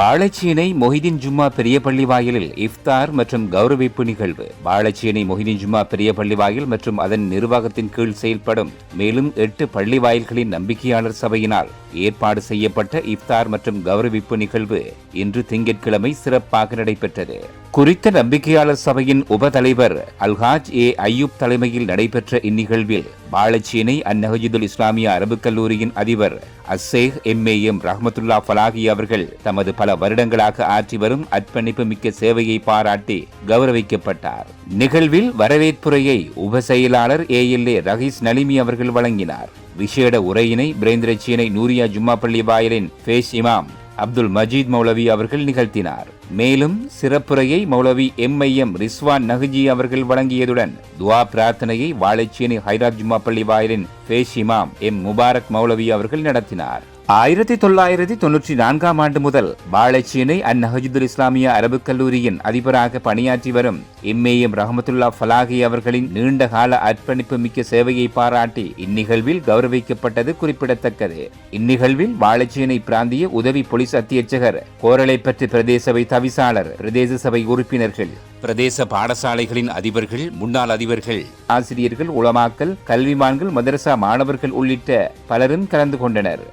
வாழைச்சேனை மொஹிதீன் ஜும்மா பெரிய பள்ளி வாயிலில் இஃப்தார் மற்றும் கௌரவிப்பு நிகழ்வு. வாழைச்சேனை மொஹிதீன் ஜும்மா பெரிய பள்ளி வாயில் மற்றும் அதன் நிர்வாகத்தின் கீழ் செயல்படும் மேலும் 8 பள்ளி வாயில்களின் நம்பிக்கையாளர் சபையினால் ஏற்பாடு செய்யப்பட்ட இஃப்தார் மற்றும் கௌரவிப்பு நிகழ்வு இன்று திங்கட்கிழமை சிறப்பாக நடைபெற்றது. குறித்த நம்பிக்கையாளர் சபையின் உபதலைவர் அல்ஹாஜ் அய்யூப் தலைமையில் நடைபெற்ற இந்நிகழ்வில் வாழைச்சேனை அந்நஹஜுதுல் இஸ்லாமிய அரபு கல்லூரியின் அதிபர் அஸ்ஸேக் எம் ரஹ்மத்துல்லா ஃபலாஹி அவர்கள் தமது பல வருடங்களாக ஆற்றி வரும் அர்ப்பணிப்பு மிக்க சேவையை பாராட்டி கௌரவிக்கப்பட்டார். நிகழ்வில் வரவேற்புரையை உப செயலாளர் ரஹீஸ் நலிமி அவர்கள் வழங்கினார். விசேட உரையினை பிரேந்திரச்சேனை நூரியா ஜும்மா பள்ளி வாயிலின் ஃபேஸ் இமாம் அப்துல் மஜீத் மௌலவி அவர்கள் நிகழ்த்தினார். மேலும் சிறப்புரையை மௌலவி எம் ரிஸ்வான் நஹ்ஜி அவர்கள் வழங்கியதுடன் துவா பிரார்த்தனையை வாழைச்சேனை ஹைராத் ஜும்மா பள்ளி வாயிலின் ஃபேஸ் இமாம் முபாரக் மௌலவி அவர்கள் நடத்தினார். 1994ஆம் ஆண்டு முதல் வாழைச்சேனை அந்நஹஜுதுல் இஸ்லாமிய அரபு கல்லூரியின் அதிபராக பணியாற்றி வரும் எம் ரஹமத்துல்லா ஃபலாஹி அவர்களின் நீண்ட கால அர்ப்பணிப்பு மிக்க சேவையை பாராட்டி இந்நிகழ்வில் கௌரவிக்கப்பட்டது குறிப்பிடத்தக்கது. இந்நிகழ்வில் வாழைச்சேனை பிராந்திய உதவி போலீஸ் அத்தியட்சகர் கோரளைப்பற்று பிரதேச சபை தவிசாளர், பிரதேச சபை உறுப்பினர்கள், பிரதேச பாடசாலைகளின் அதிபர்கள், முன்னாள் அதிபர்கள், ஆசிரியர்கள், உலமாக்கள், கல்விமான்கள், மதரசா மாணவர்கள் உள்ளிட்ட பலரும் கலந்து கொண்டனர்.